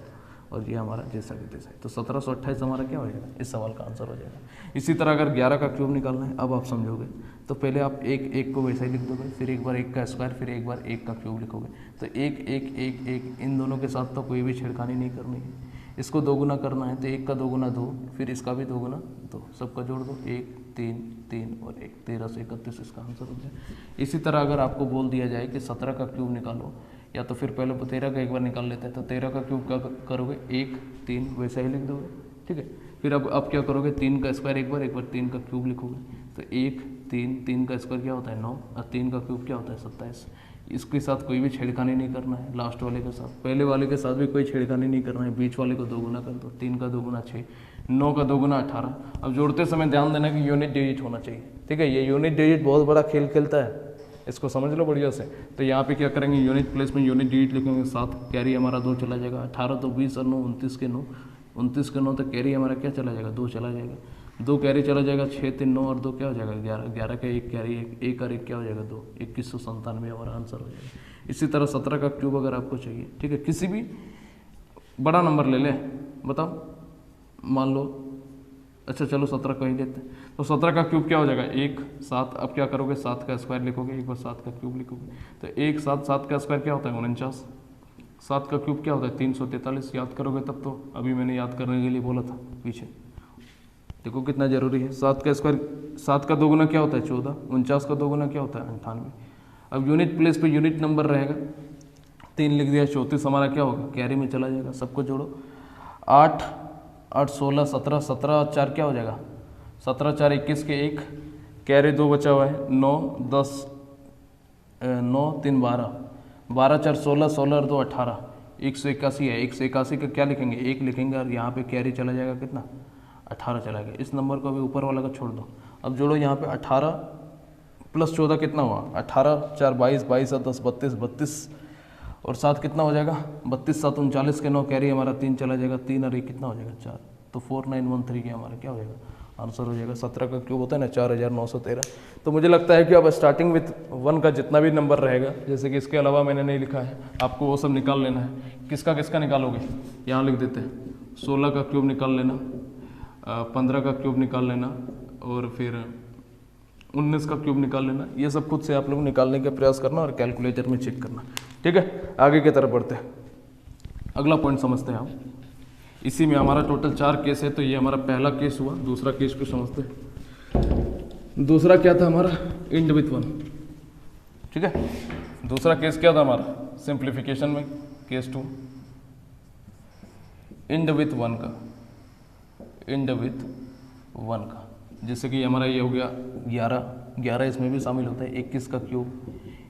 और ये हमारा जैसा कि तैसा है। तो 1728 हमारा क्या हो जाएगा, इस सवाल का आंसर हो जाएगा। इसी तरह अगर 11 का क्यूब निकालना है, अब आप समझोगे तो पहले आप 1 1 को वैसा ही लिख दोगे, फिर एक बार 1 का स्क्वायर, फिर एक बार 1 का क्यूब लिखोगे। तो 1 1 1 1 इन दोनों के साथ तो कोई भी छेड़खानी नहीं करनी है। इसको 2 गुना करना है तो 1 का 2 गुना 2, फिर इसका भी 2 गुना 2, सबका जोड़ दो 1 3 3 और 1 13 से 31 इसका आंसर हो जाए। इसी तरह अगर आपको बोल दिया जाए कि 17 का क्यूब निकालो, या तो फिर पहले 13 का एक बार निकाल लेते हैं, तो 13 का क्यूब क्या करोगे 1 3 वैसा ही लिख दोगे। ठीक है, फिर अब क्या करोगे, 3 का स्क्वायर एक बार 3 का क्यूब लिखोगे, तो 1 3 3 का स्क्वायर क्या होता है 9 और 3 का क्यूब क्या होता है 27। इसके साथ कोई भी छेड़खानी नहीं करना है, लास्ट वाले के साथ, पहले वाले के साथ भी कोई छेड़खानी नहीं करना है, बीच वाले को 2 गुना कर दो, 3 का 2 गुना 6, 9 का 2 गुना 18। अब जोड़ते समय ध्यान देना कि यूनिट डिजिट होना चाहिए, ठीक है। ये यूनिट डिजिट बहुत बड़ा खेल खेलता है, इसको समझ लो बढ़िया से। तो यहाँ पे क्या करेंगे, यूनिट प्लेस में यूनिट डिजिट लिखेंगे, 7 कैरी हमारा 2 चला जाएगा, 18 तो 20 और 9 29 के 9, 29 के 9 तो कैरी हमारा क्या चला जाएगा 2 चला जाएगा, 2 कैरी चला जाएगा, 6 3 9 और 2 क्या हो जाएगा 11, 11 का 1 कैरी 1 और 1 क्या हो जाएगा 2, 2197 हमारा आंसर हो जाएगा। इसी तरह 17 का क्यूब अगर आपको चाहिए, ठीक है, किसी भी बड़ा नंबर ले लें, बताओ, मान लो, अच्छा चलो 17 का ही लेते हैं, तो 17 का क्यूब क्या हो जाएगा 1 7। अब क्या करोगे, 7 का स्क्वायर लिखोगे, एक बार 7 का क्यूब लिखोगे, तो 1 7 7 का स्क्वायर क्या होता है 49, 7 का क्यूब क्या होता है 343। याद करोगे तब तो, अभी मैंने याद करने के लिए बोला था पीछे, देखो कितना जरूरी है। 7 का स्क्वायर, 7 का 2 गुना क्या होता है 14, 49 का 2 गुना क्या होता है 98। अब यूनिट प्लेस पे यूनिट नंबर रहेगा, 3 लिख दिया, 34 हमारा क्या होगा कैरी में चला जाएगा, सबको जोड़ो, 8 8 16 17, 17 और 4 क्या हो जाएगा 17 4 21 के 1 कैरी 2 बचा हुआ है, 9 10 9 3 12, 12 4 16, 16 और 2 18, 181 है। 181 का क्या लिखेंगे 1 लिखेंगे और यहाँ पे कैरी चला जाएगा कितना 18 चला गया। इस नंबर को अभी ऊपर वाला का छोड़ दो। अब जोड़ो यहाँ पे 18 प्लस 14 कितना हुआ 18 4 22, 22 और 10 32, 32 और 7 कितना हो जाएगा 32 7 39 के 9 कैरी हमारा 3 चला जाएगा, 3 और 1 कितना हो जाएगा 4, तो 4913 के हमारा क्या हो जाएगा आंसर हो जाएगा। 17 का क्यूब होता है ना 4913। तो मुझे लगता है कि अब स्टार्टिंग विथ 1 का जितना भी नंबर रहेगा, जैसे कि इसके अलावा मैंने नहीं लिखा है, आपको वो सब निकाल लेना है। किसका किसका निकालोगे, यहाँ लिख देते हैं, 16 का क्यूब निकाल लेना, 15 का क्यूब निकाल लेना और फिर 19 का क्यूब निकाल लेना। ये सब खुद से आप लोग निकालने का प्रयास करना और कैलकुलेटर में चेक करना, ठीक है। आगे की तरफ बढ़ते हैं, अगला पॉइंट समझते हैं हम। इसी में हमारा टोटल 4 केस है, तो ये हमारा पहला केस हुआ। दूसरा केस को समझते हैं। दूसरा क्या था हमारा इंड विथ 1, ठीक है। दूसरा केस क्या था हमारा सिंप्लीफिकेशन में, केस 2 इंड विथ 1 का, इंड विथ 1 का, जैसे कि हमारा ये हो गया 11 इसमें भी शामिल होता है, 21 का क्यूब,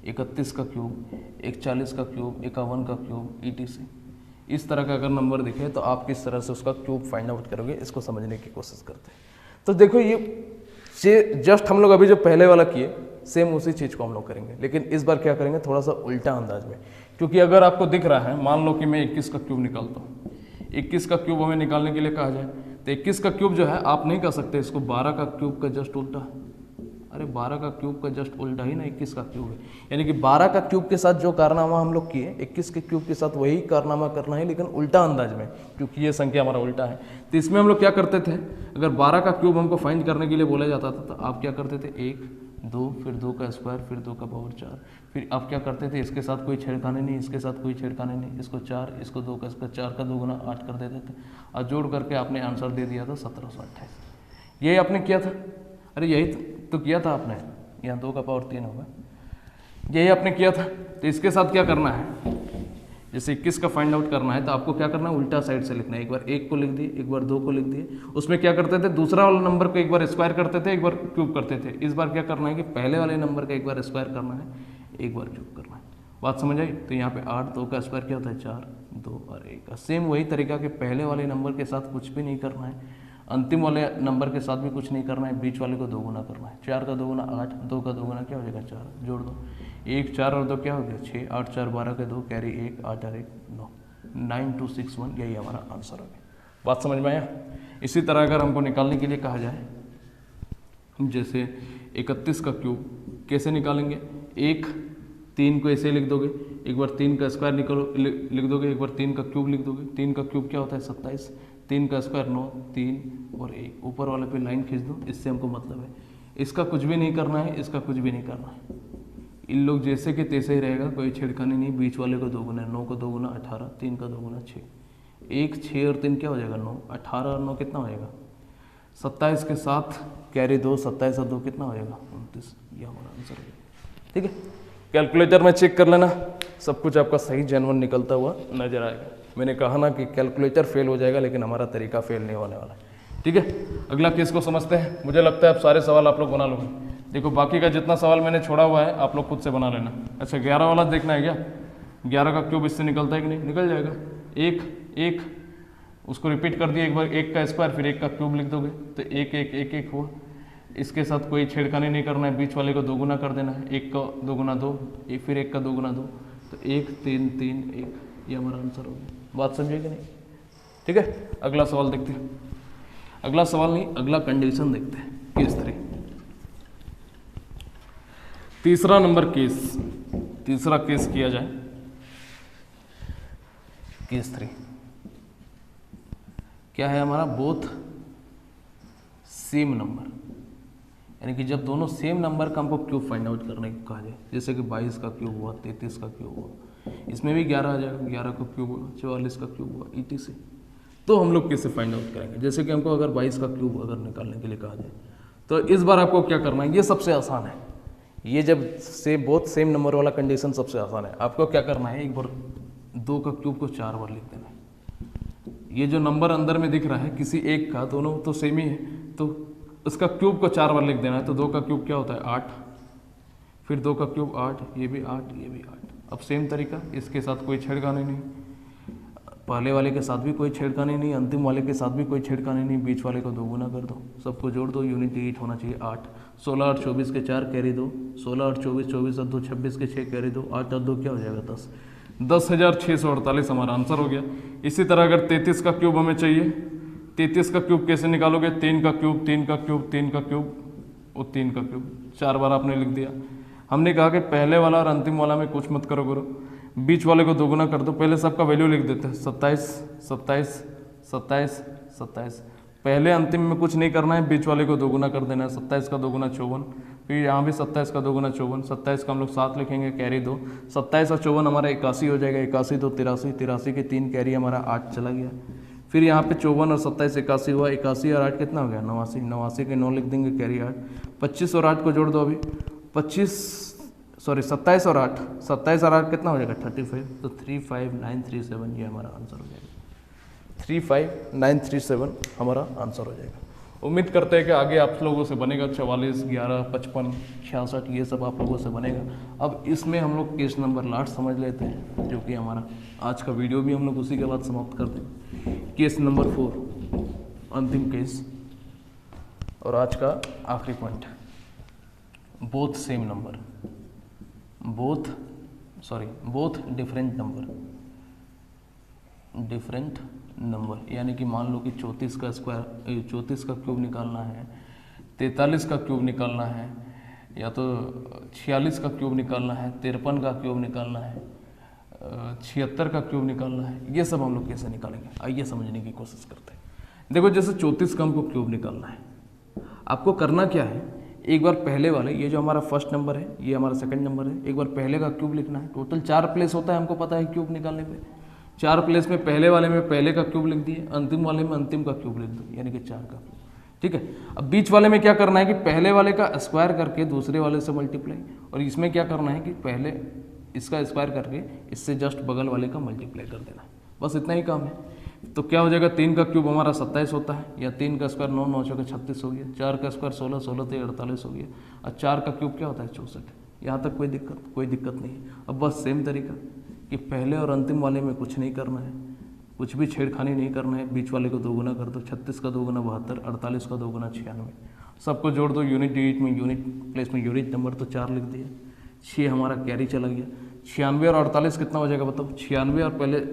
31 का क्यूब, 41 का क्यूब, 51 का क्यूब, ETC। इस तरह का अगर नंबर दिखे तो आप किस तरह से उसका क्यूब फाइंड आउट करोगे, इसको समझने की कोशिश करते हैं। तो देखो ये जस्ट हम लोग अभी जो पहले वाला किए सेम उसी चीज़ को हम लोग करेंगे, लेकिन इस बार क्या करेंगे थोड़ा सा उल्टा अंदाज में। क्योंकि अगर आपको दिख रहा है, मान लो कि मैं 21 का क्यूब निकालता हूँ, 21 का क्यूब हमें निकालने के लिए कहा जाए तो 21 का क्यूब जो है आप नहीं कर सकते इसको 12 का क्यूब का जस्ट उल्टा। अरे 12 का क्यूब का जस्ट उल्टा ही ना 21 का क्यूब है, यानी कि 12 का क्यूब के साथ जो कारनामा हम लोग किए 21 के क्यूब के साथ वही कारनामा करना है, लेकिन उल्टा अंदाज में, क्योंकि ये संख्या हमारा उल्टा है। तो इसमें हम लोग क्या करते थे, अगर 12 का क्यूब हमको फाइंड करने के लिए बोला जाता था तो आप क्या करते थे 1 2 फिर 2 का स्क्वायर फिर 2 का पावर 4, फिर आप क्या करते थे इसके साथ कोई छेड़खानी नहीं, इसके साथ कोई छेड़खानी नहीं, इसको 4 इसको 2 का स्क्वायर, 4 का 2 गुना 8 कर देते थे और जोड़ करके आपने आंसर दे दिया था 1728। यही आपने किया था, अरे यही तो किया था आपने, यहाँ 2 का पावर 3 होगा, यही आपने किया था। तो इसके साथ क्या करना है, जैसे 21 का फाइंड आउट करना है तो आपको क्या करना है उल्टा साइड से लिखना है। एक बार 1 को लिख दिए, एक बार 2 को लिख दिए, उसमें क्या करते थे दूसरा वाला नंबर को एक बार स्क्वायर करते थे, एक बार क्यूब करते थे। इस बार क्या करना है कि पहले वाले नंबर का एक बार स्क्वायर करना है, एक बार क्यूब करना है। बात समझ आई। तो यहाँ पे 8 2 का स्क्वायर क्या होता है 4 2 और 1। सेम वही तरीका के पहले वाले नंबर के साथ कुछ भी नहीं करना है, अंतिम वाले नंबर के साथ भी कुछ नहीं करना है, बीच वाले को 2 गुना करना है। 4 का 2 गुना 8, 2 का 2 गुना क्या हो जाएगा 4, जोड़ दो 1 4 और 2 क्या हो गया 6, 8 4 12 के 2 कैरी 1 8 और 1 9, 9261 यही हमारा आंसर हो गया। बात समझ में आया। इसी तरह अगर हमको निकालने के लिए कहा जाए, जैसे 31 का क्यूब कैसे निकालेंगे, 1 3 को ऐसे लिख दोगे, एक बार 3 का स्क्वायर लिख दोगे, एक बार 3 का क्यूब लिख दोगे। 3 का क्यूब क्या होता है 27, 3 का स्क्वायर 9, 3 और 1, ऊपर वाले पे लाइन खींच दो, इससे हमको मतलब है। इसका कुछ भी नहीं करना है, इसका कुछ भी नहीं करना है, इन लोग जैसे कि तैसे ही रहेगा, कोई छेड़खानी नहीं। बीच वाले को 2 गुना, 9 को 2 गुना 18, 3 का 2 गुना 6, 1 6 और 3 क्या हो जाएगा 9, 18 और 9 कितना हो जाएगा 27 के साथ कैरी 2, 27 और 2 कितना हो जाएगा 29, ये हमारा आंसर है। ठीक है, कैलकुलेटर में चेक कर लेना, सब कुछ आपका सही जेन्युइन निकलता हुआ नजर आएगा। मैंने कहा ना कि कैलकुलेटर फेल हो जाएगा, लेकिन हमारा तरीका फेल नहीं होने वाला है। ठीक है, अगला केस को समझते हैं। मुझे लगता है अब सारे सवाल आप लोग बना लोगे। देखो बाकी का जितना सवाल मैंने छोड़ा हुआ है आप लोग खुद से बना लेना। अच्छा 11 वाला देखना है क्या? 11 का क्यूब इससे निकलता है कि नहीं? निकल जाएगा। एक एक उसको रिपीट कर दिया एक बार, 1 का स्क्वायर फिर 1 का क्यूब लिख दोगे तो 1 1 1 1 हुआ। इसके साथ कोई छेड़खानी नहीं करना है, बीच वाले को 2 गुना कर देना है। 1 का 2 गुना 2, फिर 1 का 2 गुना 2, तो 1 3 3 1, ये हमारा आंसर हो गया। बात समझिए कि नहीं? ठीक है, अगला सवाल देखते हैं। अगला सवाल नहीं, अगला कंडीशन देखते हैं। केस 3, तीसरा नंबर केस, तीसरा केस किया जाए। केस 3 क्या है हमारा? बोथ सेम नंबर, यानी कि जब दोनों सेम नंबर का हमको क्यूब फाइंड आउट करने को कहा जाए, जैसे कि 22 का क्यूब हुआ, 33 का क्यूब हुआ, इसमें भी 11 आ जाएगा, 11 का क्यूब हुआ, 44 का क्यूब हुआ, ETC। तो हम लोग कैसे फाइंड आउट करेंगे? जैसे कि हमको अगर 22 का क्यूब अगर निकालने के लिए कहा जाए तो इस बार आपको क्या करना है? ये सबसे आसान है। ये जब से बोथ सेम नंबर वाला कंडीशन सबसे आसान है। आपको क्या करना है? एक बार 2 का क्यूब को 4 बार लिख देना है। ये जो नंबर अंदर में दिख रहा है किसी एक का, दोनों तो सेम ही है, तो उसका क्यूब को 4 बार लिख देना है। तो 2 का क्यूब क्या होता है? 8, फिर 2 का क्यूब 8, ये भी 8, ये भी 8। अब सेम तरीका, इसके साथ कोई छेड़खानी नहीं, पहले वाले के साथ भी कोई छेड़खानी नहीं, अंतिम वाले के साथ भी कोई छेड़खानी नहीं, बीच वाले को 2 गुना कर दो, सबको जोड़ दो, यूनिट 8 होना चाहिए 8। 16 8 24 के 4 कैरी दो, 16 8 24 24 और 2 26 के 6 कैरी दो, 8 और 2 क्या हो जाएगा? 10। 10,648 हमारा आंसर हो गया। इसी तरह अगर 33 का क्यूब हमें चाहिए, 33 का क्यूब कैसे निकालोगे? 3 का क्यूब, 3 का क्यूब, 3 का क्यूब और 3 का क्यूब, 4 बार आपने लिख दिया। हमने कहा कि पहले वाला और अंतिम वाला में कुछ मत करो, बीच वाले को 2 गुना कर दो। पहले सबका वैल्यू लिख देते हैं, 27 27 27 27। पहले अंतिम में कुछ नहीं करना है, बीच वाले को 2 गुना कर देना है। 27 का 2 गुना 54, फिर यहाँ भी 27 का 2 गुना 54, 27 का हम लोग 7 लिखेंगे, कैरी 2, 27 और 54 हमारा 81 हो जाएगा, 81 तो 83, 83 के 3 कैरी हमारा 8 चला गया। फिर यहाँ पे 54 और 27 81 हुआ, 81 और 8 कितना हो गया? 89, 89 के 9 लिख देंगे, कैरी 8। 25 और 8 को जोड़ दो अभी, 27 और 8, 27 और 8 कितना हो जाएगा? 35, तो 35937 ये हमारा आंसर हो जाएगा। 35937 हमारा आंसर हो जाएगा। उम्मीद करते हैं कि आगे आप लोगों से बनेगा। 44 11 55 66 ये सब आप लोगों से बनेगा। अब इसमें हम लोग केस नंबर लास्ट समझ लेते हैं, जो कि हमारा आज का वीडियो भी हम लोग उसी के बाद समाप्त करते हैं। केस नंबर 4 अंतिम केस और आज का आखिरी point, both same number, both different number, यानी कि मान लो कि 34 का स्क्वायर 34 का क्यूब निकालना है, 43 का क्यूब निकालना है, या तो 46 का क्यूब निकालना है, 53 का क्यूब निकालना है, 76 का क्यूब निकालना है। ये सब हम लोग कैसे निकालेंगे, आइए समझने की कोशिश करते हैं। देखो जैसे 34 का हमको क्यूब निकालना है, आपको करना क्या है? एक बार पहले वाले, ये जो हमारा फर्स्ट नंबर है, ये हमारा सेकंड नंबर है, एक बार पहले का क्यूब लिखना है। टोटल 4 प्लेस होता है, हमको पता है क्यूब निकालने पे। 4 प्लेस में पहले वाले में पहले का क्यूब लिख दिए, अंतिम वाले में अंतिम का क्यूब लिख दो, यानी कि 4 का क्यूब। ठीक है, अब बीच वाले में क्या करना है कि पहले वाले का स्क्वायर करके दूसरे वाले से मल्टीप्लाई, और इसमें क्या करना है कि पहले इसका स्क्वायर करके इससे जस्ट बगल वाले का मल्टीप्लाई कर देना है। बस इतना ही काम है। तो क्या हो जाएगा? 3 का क्यूब हमारा 27 होता है, या 3 का स्क्वायर 9 9 का 36 हो गया, 4 का स्क्वायर 16 16 तो 48 हो गया, और 4 का क्यूब क्या होता है? 64। यहाँ तक कोई दिक्कत नहीं है। अब बस सेम तरीका कि पहले और अंतिम वाले में कुछ नहीं करना है, कुछ भी छेड़खानी नहीं करना है, बीच वाले को 2 गुना कर दो, 36 का 2 गुना 72, 48 का 2 गुना 96, सबको जोड़ दो, यूनिट डिजिट में यूनिट प्लेस में यूनिट नंबर तो 4 लिख दिया, 6 हमारा कैरी चला गया। 96 और 48 कितना हो जाएगा बताओ? 96 और पहले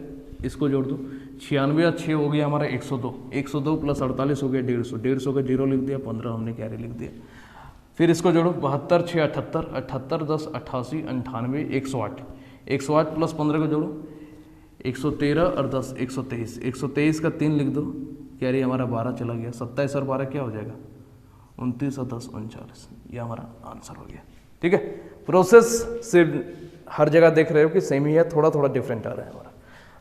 इसको जोड़ दो, 96 और 6 हो गया हमारा 102, 102 प्लस 48 हो गया 150, 150 का 0 लिख दिया, 15 हमने कैरी लिख दिया। फिर इसको जोड़ो, 72 6 78, 78 10 88 98 108, 108 प्लस 15 को जोड़ो, 113 और 10 123, 123 का 3 लिख दो, कैरी हमारा 12 चला गया। 27 और 12 क्या हो जाएगा? 29 और 10 39, ये हमारा आंसर हो गया। ठीक है, प्रोसेस से हर जगह देख रहे हो कि सेम ही है, थोड़ा थोड़ा डिफरेंट आ रहा है हमारा।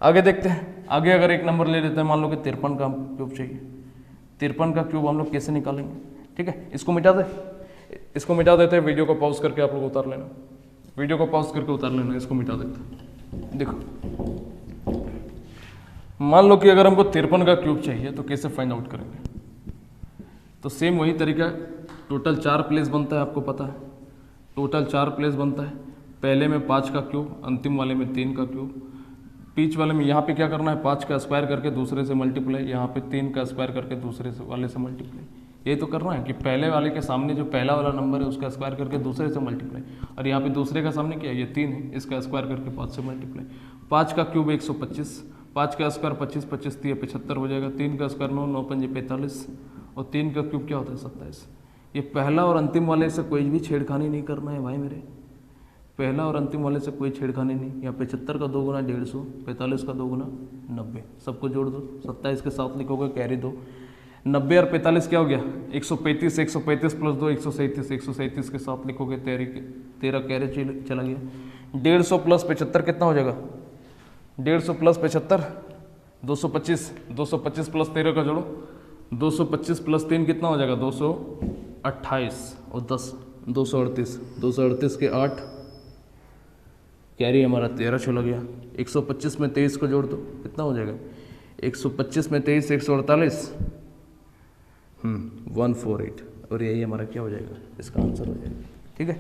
आगे देखते हैं। आगे अगर एक नंबर ले लेते हैं, मान लो कि 53 का क्यूब चाहिए। 53 का क्यूब हम लोग कैसे निकालेंगे? ठीक है, इसको मिटा देते हैं। वीडियो को पॉज करके आप लोग उतार लेना, वीडियो को पॉज करके उतार लेना, इसको मिटा देते हैं। देखो, मान लो कि अगर हमको 53 का क्यूब चाहिए तो कैसे फाइंड आउट करेंगे? तो सेम वही तरीका, टोटल 4 प्लेस बनता है, आपको पता है टोटल 4 प्लेस बनता है। पहले में 5 का क्यूब, अंतिम वाले में 3 का क्यूब। बीच वाले में यहाँ पे क्या करना है, 5 का स्क्वायर करके दूसरे से मल्टीप्लाई, यहाँ पे 3 का स्क्वायर करके दूसरे से वाले से मल्टीप्लाई। ये तो करना है कि पहले वाले के सामने जो पहला वाला नंबर है उसका स्क्वायर करके दूसरे से मल्टीप्लाई, और यहाँ पे दूसरे का सामने क्या है, ये 3 है, इसका स्क्वायर करके 5 से मल्टीप्लाई। 5 का क्यूब 125, 5 का स्क्वायर 25, 25 3 75 हो जाएगा। 3 का स्क्वायर 9, 9 5 45, और 3 का क्यूब क्या होता है 27। ये पहला और अंतिम वाले से कोई भी छेड़खानी नहीं करना है भाई मेरे, पहला और अंतिम वाले से कोई छेड़खानी नहीं। यहाँ 75 का 2 गुना 150, 45 का 2 गुना 90, सबको जोड़ दो, 27 के साथ लिखोगे कैरी 2। 90 और 45 क्या हो गया 135, 135 प्लस 2 137, 137 के साथ लिखोगे 13 कैरी चला गया। 150 प्लस 75 कितना हो जाएगा, 150 प्लस 75 225, 225 प्लस 13 का जोड़ो, 225 प्लस 3 कितना हो जाएगा 228, और 10 238, 238 के 8 कैरी हमारा 13 चला गया। 125 में 23 को जोड़ दो, कितना हो जाएगा 125 में 23 148, 148, और यही हमारा क्या हो जाएगा, इसका आंसर हो जाएगा। ठीक है,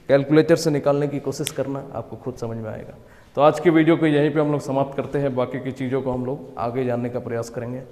कैलकुलेटर से निकालने की कोशिश करना, आपको खुद समझ में आएगा। तो आज की वीडियो को यहीं पे हम लोग समाप्त करते हैं, बाकी की चीज़ों को हम लोग आगे जानने का प्रयास करेंगे।